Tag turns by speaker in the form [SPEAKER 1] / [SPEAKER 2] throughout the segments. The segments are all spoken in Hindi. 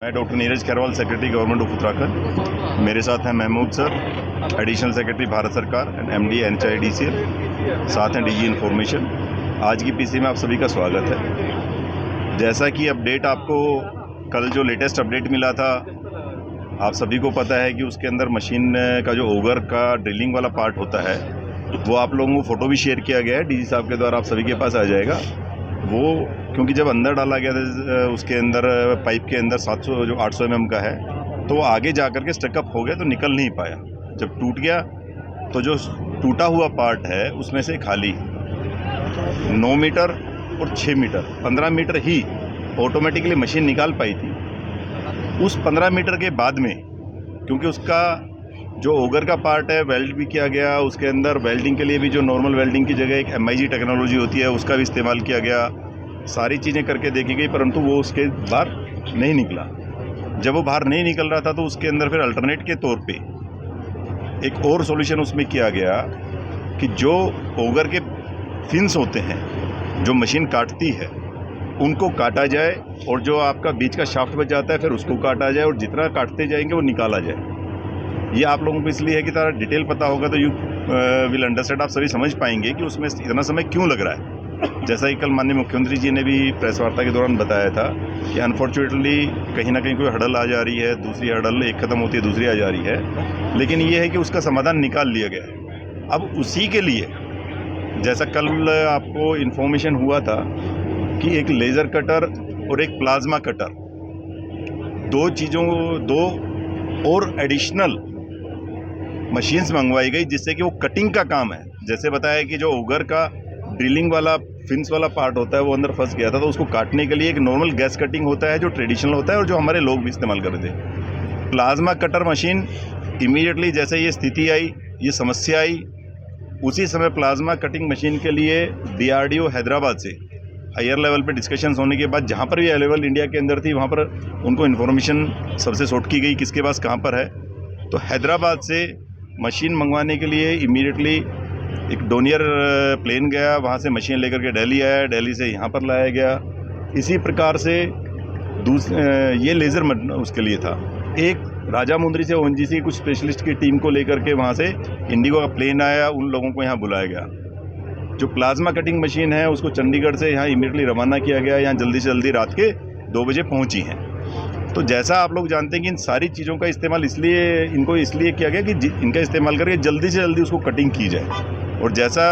[SPEAKER 1] मैं doctor Neeraj Khairwal, secretary government of Uttarakhand. मेरे साथ हैं Mahmood sir, additional secretary Bharat सरकार एंड एमडी NHIDCL, साथ हैं डीजी इन्फॉर्मेशन। आज की पीसी में आप सभी का स्वागत है। जैसा कि अपडेट आपको कल जो लेटेस्ट अपडेट मिला था, आप सभी को पता है कि उसके अंदर मशीन का जो ओगर का ड्रिलिंग वाला पार्ट होता है, वो आप लोगों को फ़ोटो भी शेयर किया गया है डीजी साहब के द्वारा, आप सभी के पास आ जाएगा वो। क्योंकि जब अंदर डाला गया था उसके अंदर पाइप के अंदर 700 जो 800 mm का है, तो वो आगे जा कर के स्टकअप हो गया, तो निकल नहीं पाया। जब टूट गया तो जो टूटा हुआ पार्ट है उसमें से खाली 9 मीटर और 6 मीटर 15 मीटर ही ऑटोमेटिकली मशीन निकाल पाई थी। उस 15 मीटर के बाद में, क्योंकि उसका जो ओगर का पार्ट है वेल्ड भी किया गया, उसके अंदर वेल्डिंग के लिए भी जो नॉर्मल वेल्डिंग की जगह एक MIG टेक्नोलॉजी होती है उसका भी इस्तेमाल किया गया, सारी चीज़ें करके देखी गई, परंतु वो उसके बाहर नहीं निकला। जब वो बाहर नहीं निकल रहा था तो उसके अंदर फिर अल्टरनेट के तौर पे एक और सॉल्यूशन उसमें किया गया कि जो ओगर के फिन्स होते हैं जो मशीन काटती है उनको काटा जाए, और जो आपका बीच का शाफ्ट बच जाता है फिर उसको काटा जाए, और जितना काटते जाएंगे वो निकाला जाए। ये आप लोगों को इसलिए है कि तारा डिटेल पता होगा तो यू विल अंडरस्टैंड, आप सभी समझ पाएंगे कि उसमें इतना समय क्यों लग रहा है। जैसा कि कल माननीय मुख्यमंत्री जी ने भी प्रेस वार्ता के दौरान बताया था कि अनफॉर्चुनेटली कहीं ना कहीं कोई हड़ल आ जा रही है, दूसरी हड़ल एक ख़त्म होती है दूसरी आ जा रही है, लेकिन ये है कि उसका समाधान निकाल लिया गया है। अब उसी के लिए जैसा कल आपको इन्फॉर्मेशन हुआ था कि एक लेज़र कटर और एक प्लाज्मा कटर, दो और एडिशनल मशीन्स मंगवाई गई, जिससे कि वो कटिंग का काम है। जैसे बताया कि जो ओगर का ड्रिलिंग वाला फिन्स वाला पार्ट होता है वो अंदर फंस गया था, तो उसको काटने के लिए एक नॉर्मल गैस कटिंग होता है जो ट्रेडिशनल होता है और जो हमारे लोग भी इस्तेमाल करते थे। प्लाज्मा कटर मशीन इमीडिएटली जैसे ये स्थिति आई, ये समस्या आई, उसी समय प्लाज्मा कटिंग मशीन के लिए DRDO हैदराबाद से हायर लेवल पे डिस्कशंस होने के बाद, जहाँ पर भी अवेलेबल इंडिया के अंदर थी वहाँ पर उनको इन्फॉर्मेशन सबसे सॉर्ट की गई किसके पास कहाँ पर है। तो हैदराबाद से मशीन मंगवाने के लिए इमीडिएटली एक डोनियर प्लेन गया, वहाँ से मशीन लेकर के दिल्ली आया, दिल्ली से यहाँ पर लाया गया। इसी प्रकार से ये लेज़र उसके लिए था। एक राजामुंद्री से ONGC कुछ स्पेशलिस्ट की टीम को लेकर के वहाँ से इंडिगो का प्लेन आया, उन लोगों को यहाँ बुलाया गया। जो प्लाज्मा कटिंग मशीन है उसको चंडीगढ़ से यहाँ इमीडिएटली रवाना किया गया, यहाँ जल्दी से जल्दी रात के 2 बजे पहुँची हैं। तो जैसा आप लोग जानते हैं कि इन सारी चीज़ों का इस्तेमाल इनको इसलिए किया गया कि इनका इस्तेमाल करके जल्दी से जल्दी उसको कटिंग की जाए, और जैसा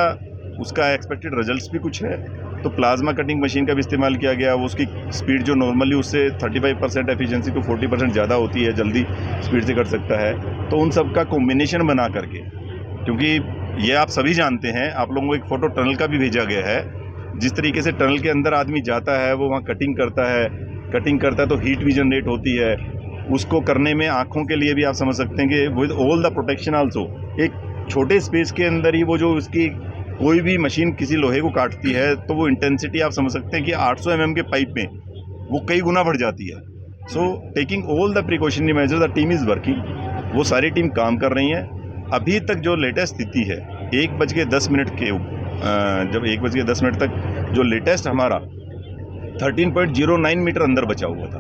[SPEAKER 1] उसका एक्सपेक्टेड रिजल्ट्स भी कुछ है, तो प्लाज्मा कटिंग मशीन का भी इस्तेमाल किया गया। वो उसकी स्पीड जो नॉर्मली उससे 35% एफिशिएंसी को 40% ज़्यादा होती है, जल्दी स्पीड से कर सकता है। तो उन सब का कॉम्बिनेशन बना करके, क्योंकि ये आप सभी जानते हैं, आप लोगों को एक फ़ोटो टनल का भी भेजा गया है। जिस तरीके से टनल के अंदर आदमी जाता है, वो वहाँ कटिंग करता है तो हीट भी जनरेट होती है। उसको करने में आँखों के लिए भी आप समझ सकते हैं कि with all the protection also, एक छोटे स्पेस के अंदर ही वो जो उसकी कोई भी मशीन किसी लोहे को काटती है तो वो इंटेंसिटी आप समझ सकते हैं कि 800 mm के पाइप में वो कई गुना बढ़ जाती है। So taking all the precautionary measures, the team is working, वो सारी टीम काम कर रही है। अभी तक जो लेटेस्ट स्थिति है 1:10 के जब 1:10 तक जो लेटेस्ट हमारा 13.09 मीटर अंदर बचा हुआ था।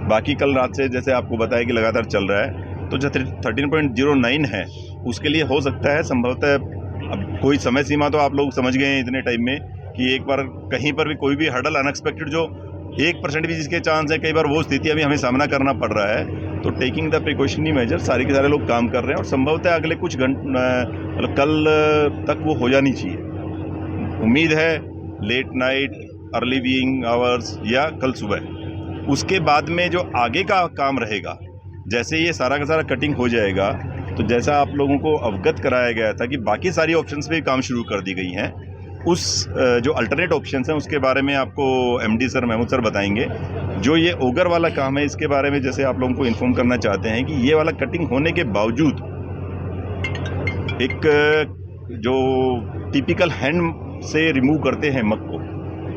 [SPEAKER 1] बाकी कल रात से जैसे आपको बताया कि लगातार चल रहा है, तो जो 13.09 है उसके लिए हो सकता है संभवतः, अब कोई समय सीमा तो आप लोग समझ गए हैं इतने टाइम में कि एक बार कहीं पर भी कोई भी हर्डल अनएक्सपेक्टेड जो 1% भी जिसके चांस है, कई बार वो स्थिति अभी हमें सामना करना पड़ रहा है। तो टेकिंग द प्रिकॉशनरी मेजर सारे के सारे लोग काम कर रहे हैं, और संभवतः अगले कुछ घंटे मतलब कल तक वो हो जानी चाहिए। उम्मीद है late night, early wing hours या कल सुबह। उसके बाद में जो आगे का काम रहेगा, जैसे ये सारा का सारा कटिंग हो जाएगा, तो जैसा आप लोगों को अवगत कराया गया था कि बाकी सारी ऑप्शंस पे काम शुरू कर दी गई हैं, उस जो अल्टरनेट ऑप्शंस हैं उसके बारे में आपको MD सर, महमूद सर बताएंगे। जो ये ओगर वाला काम है इसके बारे में जैसे आप लोगों को इन्फॉर्म करना चाहते हैं कि ये वाला कटिंग होने के बावजूद एक जो टिपिकल हैंड से रिमूव करते हैं मग को,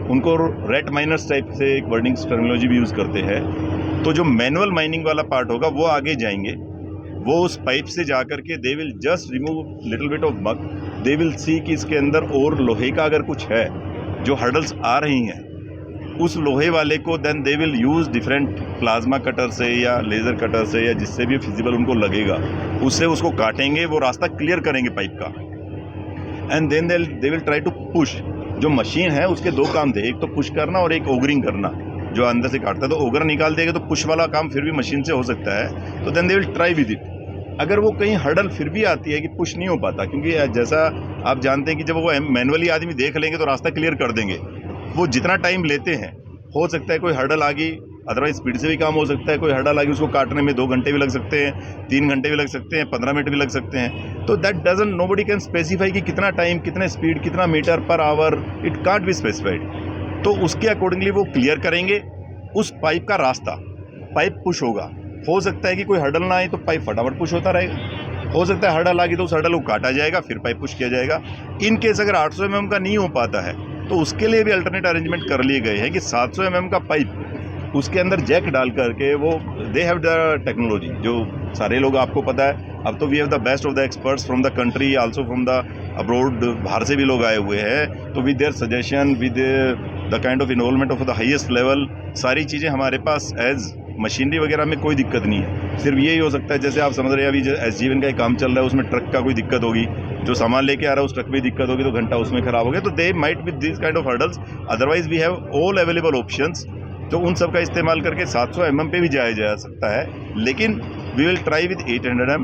[SPEAKER 1] उनको रेट माइनर्स टाइप से एक वर्डिंग टर्मिनोलॉजी भी यूज़ करते हैं। तो जो मैनुअल माइनिंग वाला पार्ट होगा वो आगे जाएंगे, वो उस पाइप से जा कर के they will just remove little bit of mug, they will see कि इसके अंदर और लोहे का अगर कुछ है जो हर्डल्स आ रही हैं उस लोहे वाले को then they will use different plasma cutter से या लेज़र कटर से या जिससे भी फिजिबल उनको लगेगा उससे उसको काटेंगे, वो रास्ता क्लियर करेंगे पाइप का, and then they will try to push. जो मशीन है उसके दो काम थे, एक तो पुश करना और एक ओगरिंग करना, जो अंदर से काटता है। तो ओगर निकाल देगा तो पुश वाला काम फिर भी मशीन से हो सकता है, तो then they will try with it. अगर वो कहीं हर्डल फिर भी आती है कि पुश नहीं हो पाता, क्योंकि जैसा आप जानते हैं कि जब वो मैनुअली आदमी देख लेंगे तो रास्ता क्लियर कर देंगे, वो जितना टाइम लेते हैं, हो सकता है कोई हर्डल आ गई, अदरवाइज स्पीड से भी काम हो सकता है, कोई हर्डल आ गई उसको काटने में 2 घंटे भी लग सकते हैं, 3 घंटे भी लग सकते हैं, 15 मिनट भी लग सकते हैं। तो that doesn't, nobody can specify कि कितना टाइम, कितने स्पीड, कितना metre per hour, it can't be specified. तो उसके अकॉर्डिंगली वो क्लियर करेंगे उस पाइप का रास्ता, पाइप पुश होगा। हो सकता है कि कोई हर्डल ना आए तो पाइप फटाफट पुश होता रहेगा, हो सकता है हर्डल आ गई तो उस हर्डल को काटा जाएगा, फिर पाइप पुश किया जाएगा। इन केस अगर 800 mm का नहीं हो पाता है तो उसके लिए भी अल्टरनेट अरेंजमेंट कर लिए गए हैं कि 700 mm का पाइप, उसके अंदर जैक डाल करके वो दे हैव द टेक्नोलॉजी, जो सारे लोग आपको पता है अब तो we have the best of the experts from the country, also from the abroad, बाहर से भी लोग आए हुए हैं। तो with their suggestion, with the kind of involvement of the highest level, सारी चीज़ें हमारे पास एज मशीनरी वगैरह में कोई दिक्कत नहीं है। सिर्फ यही हो सकता है, जैसे आप समझ रहे हैं अभी SGVN का एक काम चल रहा है, उसमें ट्रक का कोई दिक्कत होगी, जो सामान लेके आ रहा है उस ट्रक में दिक्कत होगी तो घंटा उसमें खराब हो गया, तो they might with this kind of hurdles. Otherwise we have all available options, तो उन सब का इस्तेमाल करके 700 mm पे भी जाया जा सकता है, लेकिन we will try with 800 mm।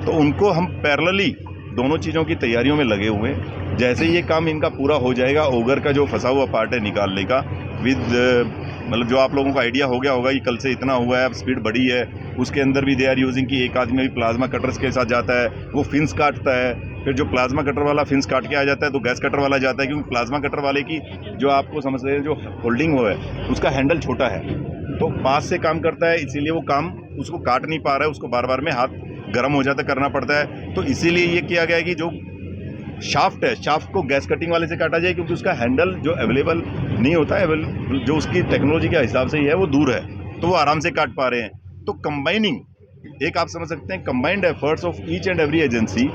[SPEAKER 1] तो उनको हम पैरेलली दोनों चीज़ों की तैयारियों में लगे हुए हैं। जैसे ये काम इनका पूरा हो जाएगा, ओगर का जो फंसा हुआ पार्ट है निकालने का, विद मतलब जो आप लोगों को आइडिया हो गया होगा कि कल से इतना हुआ है, अब स्पीड बढ़ी है, उसके अंदर भी दे आर यूजिंग कि एक आदमी भी प्लाज्मा कटर्स के साथ जाता है, वो फिन्स काटता है, फिर जो प्लाज्मा कटर वाला फिन्स काट के आ जाता है तो गैस कटर वाला जाता है, क्योंकि प्लाज्मा कटर वाले की जो आपको समझ रहे हैं जो होल्डिंग हो है उसका हैंडल छोटा है, तो पास से काम करता है, इसीलिए वो काम उसको काट नहीं पा रहा है, उसको बार बार में हाथ गर्म हो जाता करना पड़ता है। तो इसीलिए ये किया गया है कि जो शाफ्ट है, शाफ्ट को गैस कटिंग वाले से काटा जाए, क्योंकि उसका हैंडल जो अवेलेबल नहीं होता है, जो उसकी टेक्नोलॉजी के हिसाब से ही है वो दूर है, तो वो आराम से काट पा रहे हैं। तो कंबाइनिंग, एक आप समझ सकते हैं combined efforts of each and every agency,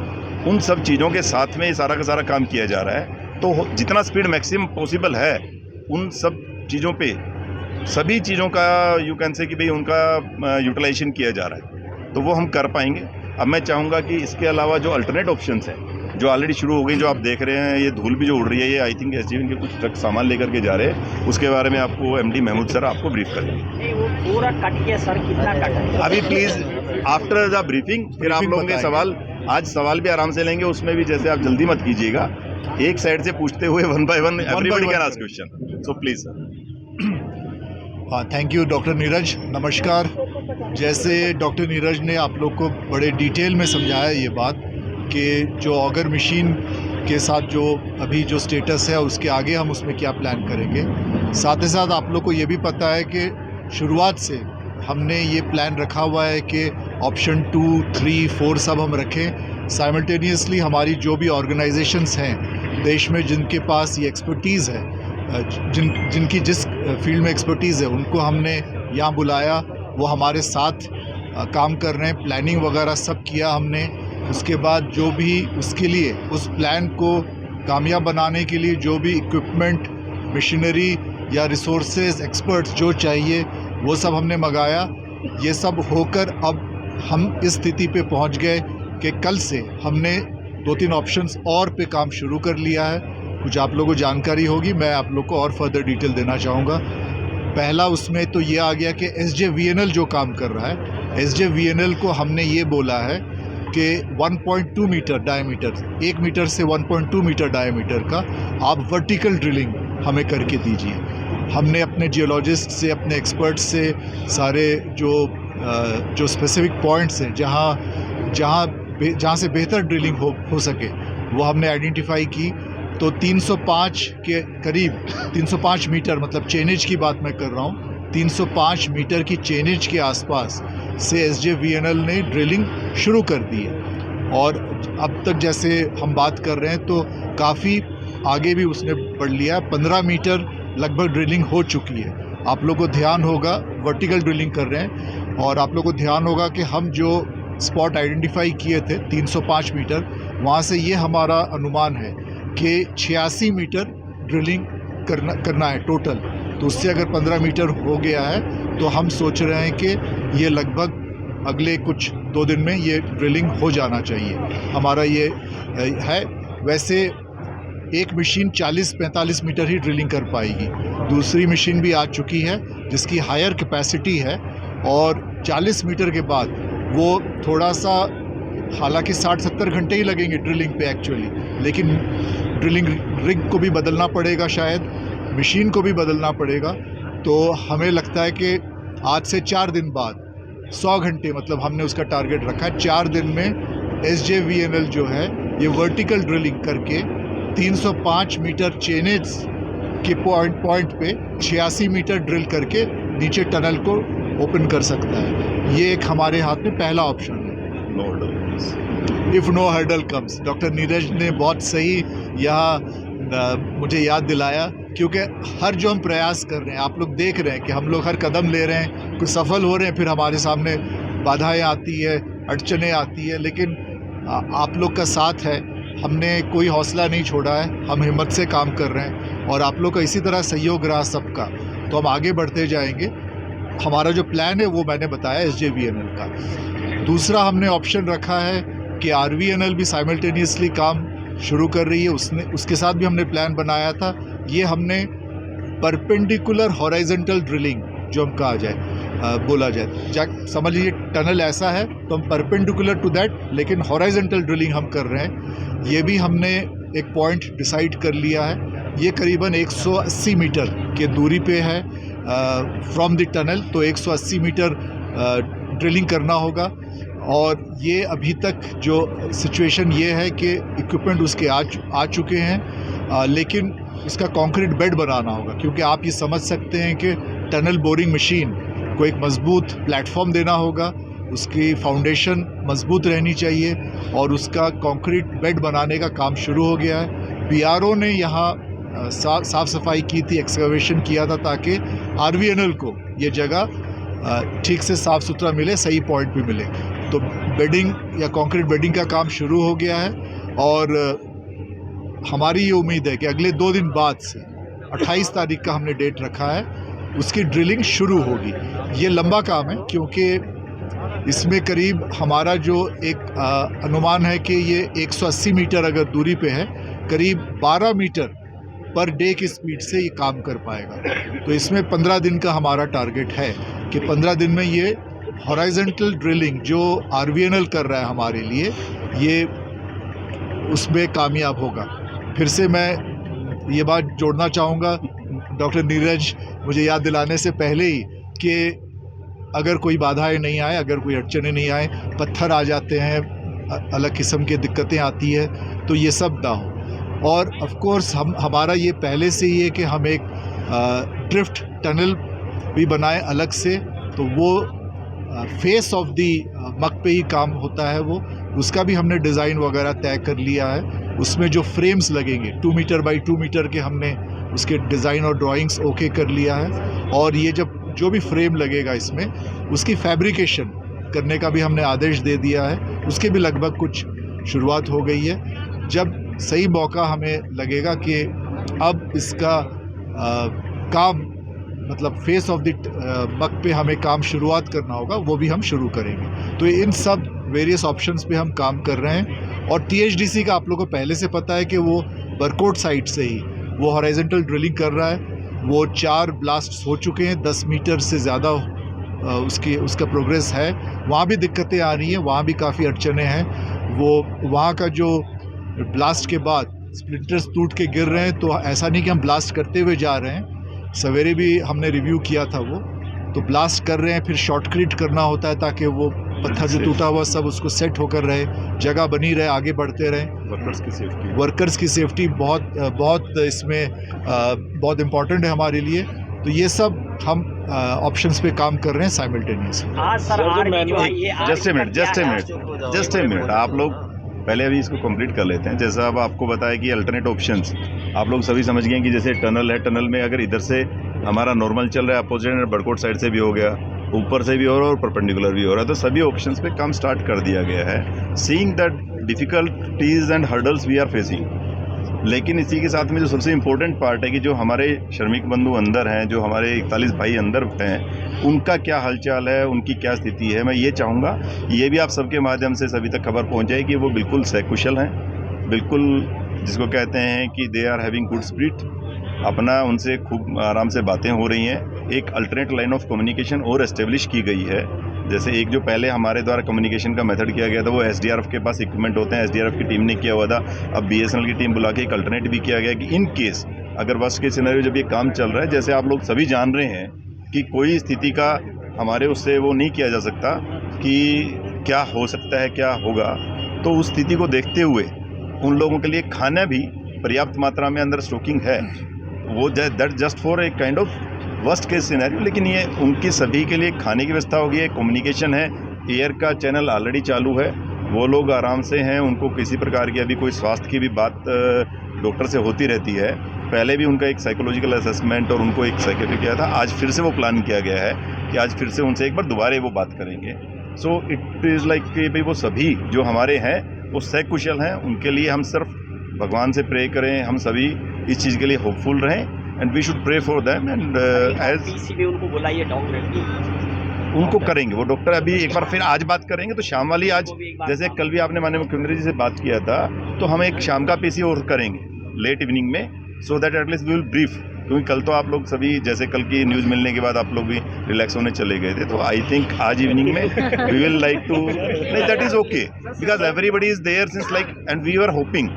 [SPEAKER 1] उन सब चीज़ों के साथ में ये सारा का सारा काम किया जा रहा है। तो जितना स्पीड मैक्सिमम पॉसिबल है उन सब चीज़ों पे, सभी चीज़ों का यू कैन से कि भाई उनका यूटिलाइजेशन किया जा रहा है, तो वो हम कर पाएंगे। अब मैं चाहूँगा कि इसके अलावा जो अल्टरनेट ऑप्शंस हैं जो ऑलरेडी शुरू हो गई, जो आप देख रहे हैं, ये धूल भी जो उड़ रही है, ये आई थिंक SGVN के कुछ ट्रक सामान लेकर के जा रहे हैं, उसके बारे में आपको MD महमूद सर आपको ब्रीफ करेंगे।
[SPEAKER 2] वो पूरा कट गया सर, कितना कट है
[SPEAKER 1] अभी प्लीज़ आफ्टर द ब्रीफिंग फिर आप लोगों के सवाल, आज सवाल भी आराम से लेंगे, उसमें भी जैसे आप जल्दी मत कीजिएगा, एक साइड से पूछते हुए one by one everybody can ask question, so please sir.
[SPEAKER 3] हाँ, थैंक यू डॉक्टर नीरज, नमस्कार। जैसे डॉक्टर नीरज ने आप लोग को बड़े डिटेल में समझाया ये बात कि जो ऑगर मशीन के साथ जो अभी जो स्टेटस है उसके आगे हम उसमें क्या प्लान करेंगे। साथ ही साथ आप लोग को ये भी पता है कि शुरुआत से हमने ये प्लान रखा हुआ है कि ऑप्शन 2, 3, 4 सब हम रखें साइमल्टेनियसली। हमारी जो भी ऑर्गेनाइजेशंस हैं देश में जिनके पास ये एक्सपर्टीज़ है, जिनकी जिस फील्ड में एक्सपर्टीज़ है, उनको हमने यहाँ बुलाया, वो हमारे साथ काम कर रहे हैं, प्लानिंग वगैरह सब किया हमने। उसके बाद जो भी उसके लिए उस प्लान को कामयाब बनाने के लिए जो भी इक्विपमेंट, मशीनरी या रिसोर्सेज, एक्सपर्ट्स जो चाहिए वो सब हमने मंगाया। ये सब होकर अब हम इस स्थिति पे पहुंच गए कि कल से हमने 2-3 ऑप्शंस और पे काम शुरू कर लिया है। कुछ आप लोगों को जानकारी होगी, मैं आप लोग को और फर्दर डिटेल देना चाहूँगा। पहला उसमें तो ये आ गया कि SJVNL जो काम कर रहा है, SJVNL को हमने ये बोला है कि 1.2 मीटर डायमीटर, 1 मीटर से 1.2 मीटर डायमीटर का आप वर्टिकल ड्रिलिंग हमें करके दीजिए। हमने अपने जियोलॉजिस्ट से, अपने एक्सपर्ट से सारे जो स्पेसिफिक पॉइंट्स हैं जहाँ से बेहतर ड्रिलिंग हो सके वो हमने आइडेंटिफाई की। तो 305 के करीब, 305 मीटर मतलब चेनेज की बात मैं कर रहा हूँ, 305 मीटर की चेनेज के आसपास से SJVNL ने ड्रिलिंग शुरू कर दी है। और अब तक जैसे हम बात कर रहे हैं तो काफ़ी आगे भी उसने बढ़ लिया, 15 मीटर लगभग ड्रिलिंग हो चुकी है। आप लोग को ध्यान होगा, वर्टिकल ड्रिलिंग कर रहे हैं, और आप लोग को ध्यान होगा कि हम जो स्पॉट आइडेंटिफाई किए थे 305 मीटर, वहाँ से ये हमारा अनुमान है कि 86 मीटर ड्रिलिंग करना है टोटल। तो उससे अगर 15 मीटर हो गया है तो हम सोच रहे हैं कि ये लगभग अगले कुछ 2 दिन में ये ड्रिलिंग हो जाना चाहिए, हमारा ये है। वैसे एक मशीन 40-45 मीटर ही ड्रिलिंग कर पाएगी, दूसरी मशीन भी आ चुकी है जिसकी हायर कैपेसिटी है, और 40 मीटर के बाद वो थोड़ा सा, हालांकि 60-70 घंटे ही लगेंगे ड्रिलिंग पे एक्चुअली, लेकिन ड्रिलिंग रिग को भी बदलना पड़ेगा, शायद मशीन को भी बदलना पड़ेगा। तो हमें लगता है कि आज से 4 दिन बाद 100 घंटे, मतलब हमने उसका टारगेट रखा है 4 दिन में SJVNL जो है ये वर्टिकल ड्रिलिंग करके 305 मीटर चेनेज के पॉइंट पे 86 मीटर ड्रिल करके नीचे टनल को ओपन कर सकता है। ये एक हमारे हाथ में पहला ऑप्शन है, if no hurdle comes. Doctor Neeraj ने बहुत सही यहाँ मुझे याद दिलाया, क्योंकि हर जो हम प्रयास कर रहे हैं, आप लोग देख रहे हैं कि हम लोग हर कदम ले रहे हैं, कुछ सफल हो रहे हैं, फिर हमारे सामने बाधाएं आती है, अड़चनें आती है, लेकिन आप लोग का साथ है, हमने कोई हौसला नहीं छोड़ा है, हम हिम्मत से काम कर रहे हैं, और आप लोग का इसी तरह सहयोग रहा सबका, तो हम आगे बढ़ते जाएंगे। हमारा जो प्लान है वो मैंने बताया SJVNL का। दूसरा हमने ऑप्शन रखा है कि RVNL भी साइमल्टेनियसली काम शुरू कर रही है, उसके साथ भी हमने प्लान बनाया था। ये हमने परपेंडिकुलर हॉराइजेंटल ड्रिलिंग जो हम कहा जाए, बोला जाए, समझ लीजिए टनल ऐसा है तो हम परपेंडिकुलर टू दैट, लेकिन हॉराइजेंटल ड्रिलिंग हम कर रहे हैं। ये भी हमने एक पॉइंट डिसाइड कर लिया है, ये करीबन 180 मीटर के दूरी पे है फ्रॉम द टनल, तो 180 मीटर ड्रिलिंग करना होगा। और ये अभी तक जो सिचुएशन ये है कि इक्विपमेंट उसके आ चुके हैं, लेकिन इसका कंक्रीट बेड बनाना होगा, क्योंकि आप ये समझ सकते हैं कि टनल बोरिंग मशीन को एक मजबूत प्लेटफॉर्म देना होगा, उसकी फाउंडेशन मजबूत रहनी चाहिए, और उसका कंक्रीट बेड बनाने का काम शुरू हो गया है। PRO ने यहाँ साफ़ सफाई की थी, एक्सकवेशन किया था, ताकि RVNL को ये जगह ठीक से साफ़ सुथरा मिले, सही पॉइंट भी मिले। तो बेडिंग या कंक्रीट बेडिंग का काम शुरू हो गया है, और हमारी ये उम्मीद है कि अगले 2 दिन बाद से 28 तारीख का हमने डेट रखा है, उसकी ड्रिलिंग शुरू होगी। ये लंबा काम है, क्योंकि इसमें करीब हमारा जो एक अनुमान है कि ये 180 मीटर अगर दूरी पे है, करीब 12 मीटर पर डे की स्पीड से ये काम कर पाएगा। तो इसमें 15 दिन का हमारा टारगेट है कि 15 दिन में ये हॉराइजेंटल ड्रिलिंग जो RVNL कर रहा है हमारे लिए, ये उसमें कामयाब होगा। फिर से मैं ये बात जोड़ना चाहूँगा डॉक्टर नीरज मुझे याद दिलाने से पहले ही, कि अगर कोई बाधाएं नहीं आए, अगर कोई अड़चने नहीं आए, पत्थर आ जाते हैं, अलग किस्म की दिक्कतें आती है, तो ये सब ना हो। और ऑफ कोर्स हमारा ये पहले से ही है कि हम एक ड्रिफ्ट टनल भी बनाएं अलग से, तो वो फेस ऑफ दी मक पे ही काम होता है, वो उसका भी हमने डिज़ाइन वगैरह तय कर लिया है। उसमें जो फ्रेम्स लगेंगे 2 मीटर बाई 2 मीटर के, हमने उसके डिज़ाइन और ड्राइंग्स ओके कर लिया है। और ये जो भी फ्रेम लगेगा इसमें, उसकी फैब्रिकेशन करने का भी हमने आदेश दे दिया है, उसके भी लगभग कुछ शुरुआत हो गई है। जब सही मौका हमें लगेगा कि अब इसका काम, मतलब फेस ऑफ द मक पे हमें काम शुरुआत करना होगा, वो भी हम शुरू करेंगे। तो इन सब वेरियस ऑप्शंस पे हम काम कर रहे हैं। और THDC का आप लोगों को पहले से पता है कि वो बरकोट साइड से ही वो हॉराइजेंटल ड्रिलिंग कर रहा है। वो 4 ब्लास्ट हो चुके हैं, 10 मीटर से ज़्यादा उसका प्रोग्रेस है। वहाँ भी दिक्कतें आ रही हैं, वहाँ भी काफ़ी अड़चने हैं। वो वहाँ का जो ब्लास्ट के बाद स्प्लिंटर्स टूट के गिर रहे हैं, तो ऐसा नहीं कि हम ब्लास्ट करते हुए जा रहे हैं, सवेरे भी हमने रिव्यू किया था, वो तो ब्लास्ट कर रहे हैं, फिर शॉर्टक्रीट करना होता है ताकि वो पत्थर जो टूटा हुआ सब उसको सेट होकर रहे, जगह बनी रहे, आगे बढ़ते रहें। वर्कर्स की सेफ्टी बहुत इसमें बहुत इम्पोर्टेंट है हमारे लिए। तो ये सब हम ऑप्शंस पे काम कर रहे हैं साइमल्टेनियसली।
[SPEAKER 1] जस्ट ए मिनट आप लोग पहले अभी इसको कंप्लीट कर लेते हैं। जैसा अब आपको बताया कि अल्टरनेट ऑप्शंस आप लोग सभी समझ गए कि जैसे टनल है, टनल में अगर इधर से हमारा नॉर्मल चल रहा है, अपोजिट बड़कोट साइड से भी हो गया, ऊपर से भी हो रहा है और परपेंडिकुलर भी हो रहा है, तो सभी ऑप्शंस पे काम स्टार्ट कर दिया गया है। Seeing that difficulties and hurdles we are facing, लेकिन इसी के साथ में जो सबसे इम्पोर्टेंट पार्ट है कि जो हमारे श्रमिक बंधु अंदर हैं, जो हमारे 41 भाई अंदर हैं, उनका क्या हालचाल है, उनकी क्या स्थिति है। मैं ये चाहूँगा ये भी आप सबके माध्यम से सभी तक खबर पहुँच जाए कि वो बिल्कुल सकुशल हैं, बिल्कुल जिसको कहते हैं कि they are having good spirit. अपना उनसे खूब आराम से बातें हो रही हैं। एक अल्टरनेट लाइन ऑफ कम्युनिकेशन और एस्टेब्लिश की गई है। जैसे एक जो पहले हमारे द्वारा कम्युनिकेशन का मेथड किया गया था, वो एसडीआरएफ के पास इक्विपमेंट होते हैं, एसडीआरएफ की टीम ने किया हुआ था। अब बीएसएनएल की टीम बुला के एक अल्टरनेट भी किया गया कि इन केस अगर वर्स्ट केस सिनेरियो जब ये काम चल रहा है, जैसे आप लोग सभी जान रहे हैं कि कोई स्थिति का हमारे उससे वो नहीं किया जा सकता कि क्या हो सकता है, क्या होगा, तो उस स्थिति को देखते हुए उन लोगों के लिए खाना भी पर्याप्त मात्रा में अंदर स्टॉकिंग है। वो दैट जस्ट फॉर एक kind of worst case scenario, लेकिन ये उनके सभी के लिए खाने की व्यवस्था होगी है, कम्युनिकेशन है, एयर का चैनल ऑलरेडी चालू है, वो लोग आराम से हैं, उनको किसी प्रकार की अभी कोई स्वास्थ्य की भी बात डॉक्टर से होती रहती है। पहले भी उनका एक साइकोलॉजिकल असेसमेंट और उनको एक साइकेट्रिक किया था। आज फिर से वो प्लान किया गया है कि आज फिर से उनसे एक बार दोबारा वो बात करेंगे। सो इट इज़ लाइक कि भाई वो सभी जो हमारे हैं वो सकुशल हैं। उनके लिए हम सिर्फ भगवान से प्रे करें, हम सभी इस चीज़ के लिए होपफुल रहें and we should pray for them and as
[SPEAKER 2] PCB उनको बुलाइए डॉक्टर,
[SPEAKER 1] उनको करेंगे वो डॉक्टर अभी एक बार फिर आज बात करेंगे। तो शाम वाली आज जैसे कल भी आपने माननीय मुख्यमंत्री जी से बात किया था, तो हम एक शाम का पीसी और करेंगे लेट इवनिंग में, so that at least we will brief. क्योंकि कल तो आप लोग सभी जैसे कल की न्यूज़ मिलने के बाद आप लोग भी रिलैक्स होने चले गए थे, तो आई थिंक आज इवनिंग में वी विल लाइक टू, नहीं that is okay because everybody is there since like and we are hoping.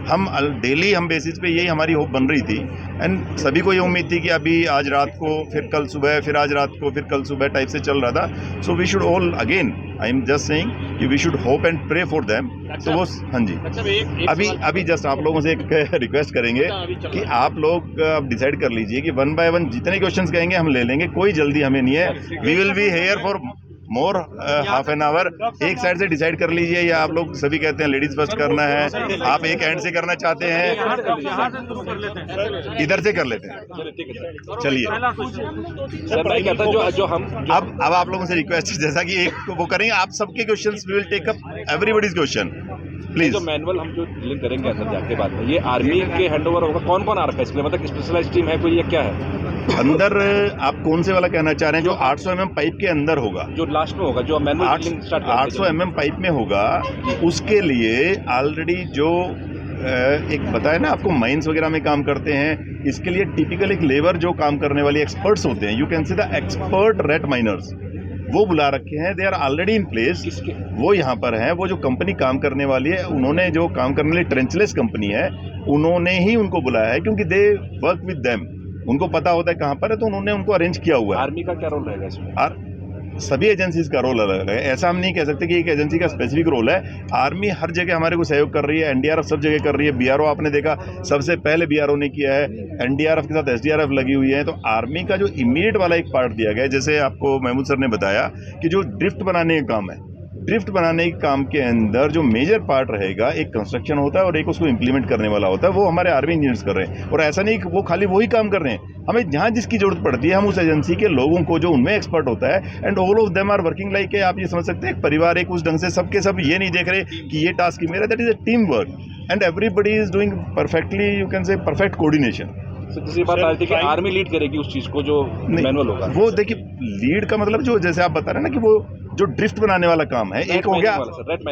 [SPEAKER 1] हम डेली हम बेसिस पे यही हमारी होप बन रही थी एंड सभी को ये उम्मीद थी कि अभी आज रात को, फिर कल सुबह, फिर आज रात को, फिर कल सुबह टाइप से चल रहा था। So we should all again I am just saying कि we should hope and pray for them. तो वो हाँ जी, अभी जस्ट आप लोगों से एक रिक्वेस्ट करेंगे कि आप लोग अब डिसाइड कर लीजिए कि 1 by 1 जितने क्वेश्चंस कहेंगे हम ले लेंगे, कोई जल्दी हमें नहीं है। We will be here for more half an hour. एक साइड से डिसाइड कर लीजिए, या आप लोग सभी कहते हैं लेडीज फर्स्ट करना है, आप एक एंड से करना चाहते हैं, इधर से कर लेते हैं। चलिए
[SPEAKER 4] सर, मैं कहता हूं जो हम
[SPEAKER 1] अब आप लोगों से रिक्वेस्ट है, जैसा कि एक वो करेंगे, आप सबके questions we will take up everybody's question please.
[SPEAKER 4] जो मैनुअल हम जो डीलिंग करेंगे अंदर जाके बाद में, ये आर्मी के हैंडओवर होगा, कौन कौन आ रखा है इसके लिए, मतलब स्पेशलाइज्ड टीम है कोई, या क्या है
[SPEAKER 1] अंदर? आप कौन से वाला कहना चाह रहे हैं? जो 800 mm पाइप के अंदर होगा,
[SPEAKER 4] जो लास्ट में होगा, जो manual dealing start
[SPEAKER 1] 800 mm pipe में होगा, उसके लिए ऑलरेडी जो एक बताया ना आपको, माइंस वगैरह में काम करते हैं, इसके लिए टिपिकल एक लेबर जो काम करने वाले एक्सपर्ट्स होते हैं, you can see the expert rate miners, वो बुला रखे हैं। They are already in place, वो यहाँ पर हैं। वो जो कंपनी काम करने वाली है, उन्होंने जो काम करने वाली ट्रेंचलेस कंपनी है, उन्होंने ही उनको बुलाया है, क्योंकि दे वर्क विद देम, उनको पता होता है कहाँ पर है, तो उन्होंने उनको अरेंज किया हुआ है।
[SPEAKER 4] आर्मी का क्या रोल रहेगा इसमें?
[SPEAKER 1] सभी एजेंसीज का रोल अलग है, ऐसा हम नहीं कह सकते कि एक एजेंसी का स्पेसिफिक रोल है। आर्मी हर जगह हमारे को सहयोग कर रही है, एनडीआरएफ सब जगह कर रही है, बीआरओ आपने देखा सबसे पहले बीआरओ ने किया है, एनडीआरएफ के साथ एसडीआरएफ लगी हुई है। तो आर्मी का जो इमीडिएट वाला एक पार्ट दिया गया है, जैसे आपको महमूद सर ने बताया कि जो ड्रिफ्ट बनाने का काम है, ड्रिफ्ट बनाने के काम के अंदर जो मेजर पार्ट रहेगा, एक कंस्ट्रक्शन होता है और एक उसको इंप्लीमेंट करने वाला होता है, वो हमारे आर्मी इंजीनियर्स कर रहे हैं। और ऐसा नहीं कि वो खाली वही काम कर रहे हैं, हमें जहाँ जिसकी जरूरत पड़ती है हम उस एजेंसी के लोगों को जो उनमें एक्सपर्ट होता है, and all of them are working like, आप ये समझ सकते हैं एक परिवार, एक उस ढंग से सबके सब ये नहीं देख रहे कि ये टास्क ही मेरा, that is a team work and everybody is doing perfectly, you can say perfect coordination.
[SPEAKER 4] दूसरी बात आ रही थी कि आर्मी लीड करेगी उस चीज को, जो मैनुअल होगा
[SPEAKER 1] वो देखिए, लीड का मतलब जो जैसे आप बता रहे हैं ना कि वो जो ड्रिफ्ट बनाने वाला काम है, एक हो गया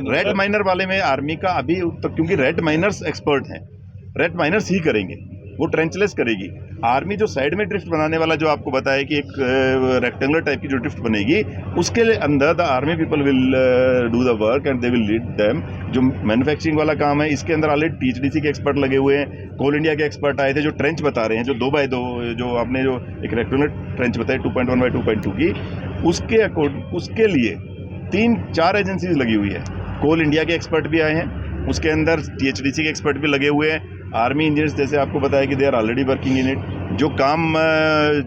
[SPEAKER 1] रेड माइनर वाले में आर्मी का अभी तो, क्योंकि रेड माइनर्स एक्सपर्ट हैं, रेड माइनर्स ही करेंगे, वो ट्रेंचलेस करेगी। आर्मी जो साइड में ड्रिफ्ट बनाने वाला जो आपको बताया कि एक रेक्टेंगुलर टाइप की जो ड्रिफ्ट बनेगी, उसके अंदर the army people will do the work and they will lead them. जो मैन्युफैक्चरिंग वाला काम है, इसके अंदर ऑलरेडी टीएचडीसी के एक्सपर्ट लगे हुए हैं, कोल इंडिया के एक्सपर्ट आए थे जो ट्रेंच बता रहे हैं, जो 2x2 जो आपने जो एक रेक्टेंगुलर ट्रेंच बताई 2.1 by 2.2 की, उसके लिए 3-4 एजेंसीज लगी हुई है। कोल इंडिया के एक्सपर्ट भी आए हैं, उसके अंदर टीएचडीसी के एक्सपर्ट भी लगे हुए हैं, आर्मी इंजीनियर्स जैसे आपको बताया कि they are already working in it. जो काम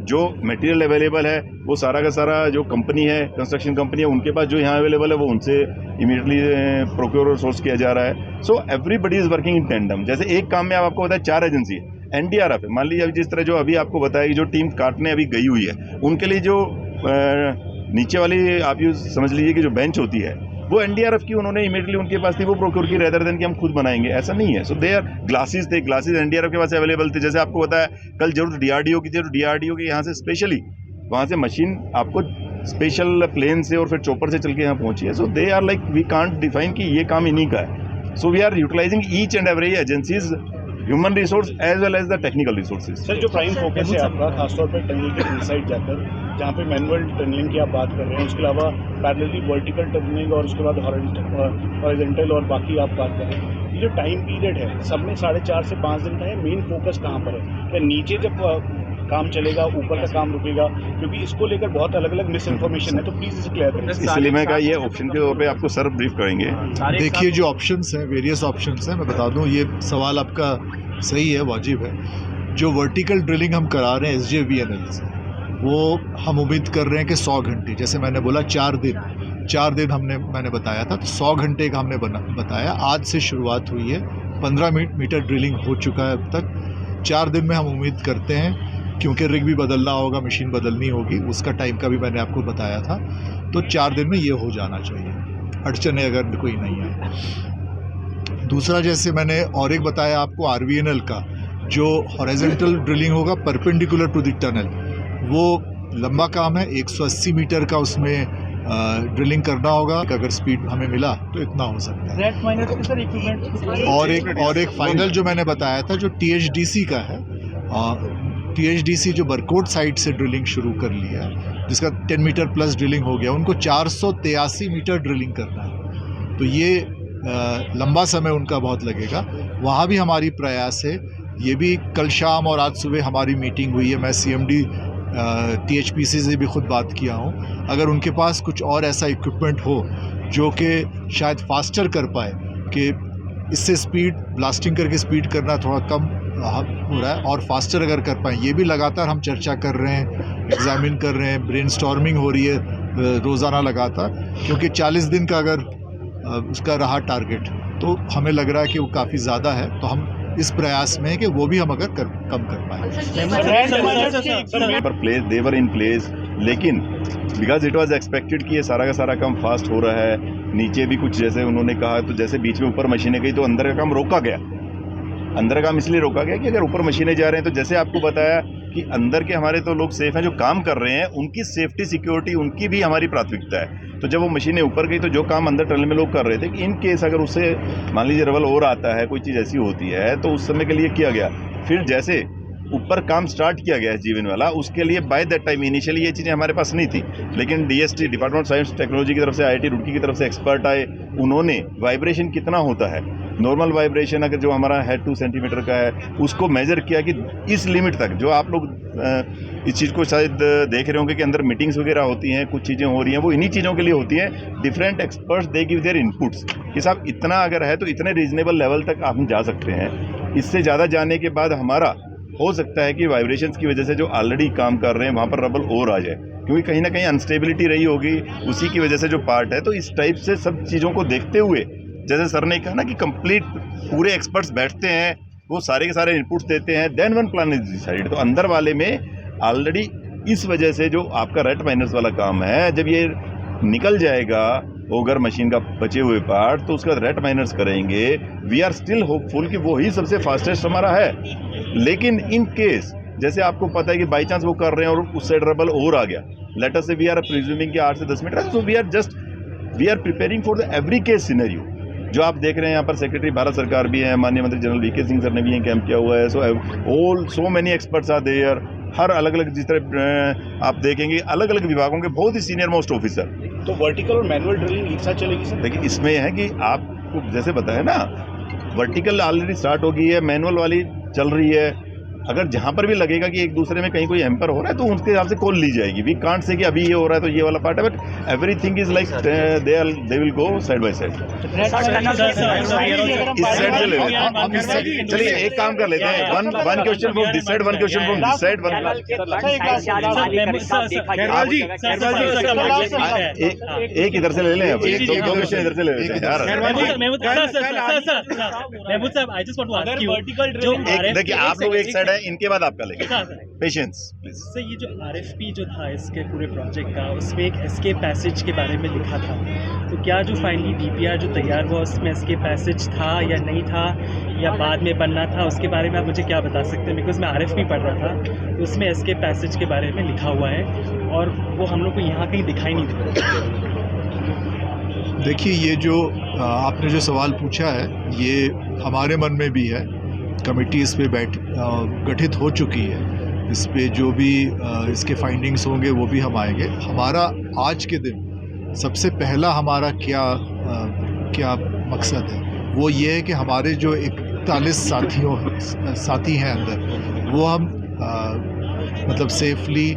[SPEAKER 1] जो मटेरियल अवेलेबल है, वो सारा का सारा जो कंपनी है, कंस्ट्रक्शन कंपनी है, उनके पास जो यहाँ अवेलेबल है वो उनसे इमीडिएटली प्रोक्योर और सोर्स किया जा रहा है। So everybody is working in tandem. जैसे एक काम में आपको बताया 4 एजेंसी है, एनडीआरएफ है, मान लीजिए जिस तरह जो अभी आपको बताया कि जो टीम काटने अभी गई हुई है, उनके लिए जो नीचे वाली आप यूँ समझ लीजिए कि जो बेंच होती है, वो एनडीआरएफ की उन्होंने इमीडिएटली उनके पास थी, वो प्रोक्योर की रेदर देन कि हम खुद बनाएंगे, ऐसा नहीं है। सो दे आर ग्लासेस थे, ग्लासेस एनडीआरएफ के पास अवेलेबल थे। जैसे आपको बताया कल जरूरत डीआरडीओ की थी, तो डीआरडीओ के यहाँ से स्पेशली वहाँ से मशीन आपको स्पेशल प्लेन से और फिर चॉपर से चल के यहाँ पहुंची है। So they are like we can't define कि ये काम इन्हीं का है। So we are utilizing each and every agencies human resource as well as the technical resources.
[SPEAKER 5] Sir, जो प्राइम फोकस है आपका खासतौर पर टनल के इनसाइड जाकर, जहाँ पे मैनुअल टनलिंग की आप बात कर रहे हैं, उसके अलावा पैरेलली वर्टिकल टनलिंग और उसके बाद हॉरिजॉन्टल और बाकी आप बात कर रहे हैं, ये जो टाइम पीरियड है सब में 4.5 से 5 दिन का है, मेन फोकस कहाँ पर है? क्या नीचे जब काम चलेगा ऊपर का काम रुकेगा? क्योंकि इसको लेकर बहुत अलग अलग मिस इन्फॉर्मेशन है, तो प्लीज़ इसे क्लियर करें।
[SPEAKER 1] इसलिए मैं कहा ये ऑप्शन के तौर पे आपको सर ब्रीफ करेंगे।
[SPEAKER 3] देखिए, जो ऑप्शंस हैं, वेरियस ऑप्शंस हैं, मैं बता दूं, ये सवाल आपका सही है, वाजिब है। जो वर्टिकल ड्रिलिंग हम करा रहे हैं SJVNL से, वो हम उम्मीद कर रहे हैं कि 100 घंटे, जैसे मैंने बोला 4 दिन मैंने बताया था, तो 100 घंटे का हमने बताया। आज से शुरुआत हुई है, 15 मीटर ड्रिलिंग हो चुका है अब तक। 4 दिन में हम उम्मीद करते हैं, क्योंकि रिग भी बदलना होगा, मशीन बदलनी होगी, उसका टाइम का भी मैंने आपको बताया था, तो 4 दिन में ये हो जाना चाहिए, अड़चने अगर कोई नहीं है। दूसरा, जैसे मैंने और एक बताया आपको RVNL का, जो हॉरिजॉन्टल ड्रिलिंग होगा परपेंडिकुलर टू द टनल, वो लंबा काम है, 180 मीटर का उसमें ड्रिलिंग करना होगा। अगर स्पीड हमें मिला तो इतना हो सकता है। और एक फाइनल जो मैंने बताया था, जो THDC का है, THDC जो बरकोट साइड से ड्रिलिंग शुरू कर लिया है, जिसका 10 मीटर प्लस ड्रिलिंग हो गया, उनको 483 मीटर ड्रिलिंग करना है। तो ये लंबा समय उनका बहुत लगेगा। वहाँ भी हमारी प्रयास है, ये भी कल शाम और आज सुबह हमारी मीटिंग हुई है। मैं CMD THPC से भी खुद बात किया हूँ। अगर उनके पास कुछ और ऐसा इक्विपमेंट हो जो कि शायद फास्टर कर पाए, कि इससे स्पीड ब्लास्टिंग करके स्पीड करना थोड़ा कम हो रहा है, और फास्टर अगर कर पाएँ, ये भी लगातार हम चर्चा कर रहे हैं, एग्जामिन कर रहे हैं, ब्रेनस्टॉर्मिंग हो रही है रोज़ाना लगातार, क्योंकि 40 दिन का अगर उसका रहा टारगेट, तो हमें लग रहा है कि वो काफ़ी ज़्यादा है। तो हम इस प्रयास में है कि वो भी हम अगर कम कर पाए।
[SPEAKER 1] देवर इन प्लेस, लेकिन बिकॉज इट वाज एक्सपेक्टेड कि ये सारा का सारा काम फास्ट हो रहा है। नीचे भी कुछ जैसे उन्होंने कहा, तो जैसे बीच में ऊपर मशीनें गई तो अंदर का काम रोका गया। अंदर काम इसलिए रोका गया कि अगर ऊपर मशीनें जा रहे हैं, तो जैसे आपको बताया कि अंदर के हमारे तो लोग सेफ हैं, जो काम कर रहे हैं उनकी सेफ्टी सिक्योरिटी उनकी भी हमारी प्राथमिकता है। तो जब वो मशीनें ऊपर गई, तो जो काम अंदर टनल में लोग कर रहे थे, कि इन केस अगर उससे मान लीजिए रवल और आता है, कोई चीज़ ऐसी होती है, तो उस समय के लिए किया गया। फिर जैसे ऊपर काम स्टार्ट किया गया है जीवन वाला, उसके लिए बाय दैट टाइम इनिशियली ये चीज़ें हमारे पास नहीं थी, लेकिन DST department of science technology की तरफ से, IIT रुड़की की तरफ से एक्सपर्ट आए। उन्होंने वाइब्रेशन कितना होता है, नॉर्मल वाइब्रेशन अगर जो हमारा है 2 सेंटीमीटर का है, उसको मेजर किया कि इस लिमिट तक, जो आप लोग इस चीज़ को शायद देख रहे होंगे कि अंदर मीटिंग्स वगैरह होती हैं, कुछ चीज़ें हो रही हैं, वो इन्हीं चीज़ों के लिए होती हैं। Different experts they give their inputs कि साहब इतना अगर है तो इतने रीजनेबल लेवल तक आप जा सकते हैं। इससे ज़्यादा जाने के बाद हमारा हो सकता है कि वाइब्रेशंस की वजह से जो ऑलरेडी काम कर रहे हैं वहाँ पर रबल और आ जाए, क्योंकि कहीं ना कहीं अनस्टेबिलिटी रही होगी, उसी की वजह से जो पार्ट है। तो इस टाइप से सब चीज़ों को देखते हुए, जैसे सर ने कहा ना कि कंप्लीट पूरे एक्सपर्ट्स बैठते हैं, वो सारे के सारे इनपुट्स देते हैं, then one plan is decided. तो अंदर वाले में ऑलरेडी इस वजह से जो आपका रेट माइनर्स वाला काम है, जब ये निकल जाएगा ओगर मशीन का बचे हुए पार्ट, तो उसके बाद रेट माइनर्स करेंगे। वी आर स्टिल होपफुल कि वो ही सबसे फास्टेस्ट हमारा है। लेकिन इन केस जैसे आपको पता है कि बाई चांस वो कर रहे हैं और उस साइड रबल और आ गया, लेट अस से वी आर प्रिज्यूमिंग कि 8 से 10 metre, so we are preparing for the every case scenario. जो आप देख रहे हैं यहाँ पर सेक्रेटरी भारत सरकार भी है, माननीय मंत्री जनरल VK सिंह सर ने भी ये कैंप किया हुआ है। So many experts are there, हर अलग अलग, जिस तरह आप देखेंगे अलग अलग विभागों के बहुत ही सीनियर मोस्ट ऑफिसर।
[SPEAKER 5] तो वर्टिकल और मैनुअल ड्रिलिंग एक साथ चलेगी सर?
[SPEAKER 1] देखिए, इसमें यह है कि आपको जैसे बताया ना, वर्टिकल ऑलरेडी स्टार्ट हो गई है, मैनुअल वाली चल रही है। अगर जहाँ पर भी लगेगा कि एक दूसरे में कहीं कोई एम्पर हो रहा है, तो उसके हिसाब से कॉल ली जाएगी। वी कांट से कि अभी ये हो रहा है तो ये वाला पार्ट है, but everything is like they will go side by side. चलिए एक काम कर लेते हैं, one question from this side, one question from this side, एक इधर से ले लें, दो क्वेश्चन इधर से ले लेते हैं यार। देखिए, आप लोग एक साइड है, है, इनके बाद आपका लेंगे। Patience please.
[SPEAKER 6] सर ये जो आरएफपी जो था इसके पूरे प्रोजेक्ट का, उसमें एक एस्केप पैसेज के बारे में लिखा था, तो क्या जो फाइनली डीपीआर जो तैयार हुआ उसमें एस्केप पैसेज था या नहीं था, या बाद में बनना था, उसके बारे में आप मुझे क्या बता सकते हैं? बिकॉज मैं आरएफपी पढ़ रहा था, तो उसमें एस्केप पैसेज के बारे में लिखा हुआ है और वो हम लोग को यहाँ कहीं दिखाई नहीं दे।
[SPEAKER 3] देखिए, ये जो आपने जो सवाल पूछा है, ये हमारे मन में भी है। कमेटी इस पे गठित हो चुकी है। इस पे जो भी इसके फाइंडिंग्स होंगे वो भी हम आएंगे। हमारा आज के दिन सबसे पहला हमारा क्या मकसद है, वो ये है कि हमारे जो 41 साथी हैं अंदर, वो हम मतलब सेफली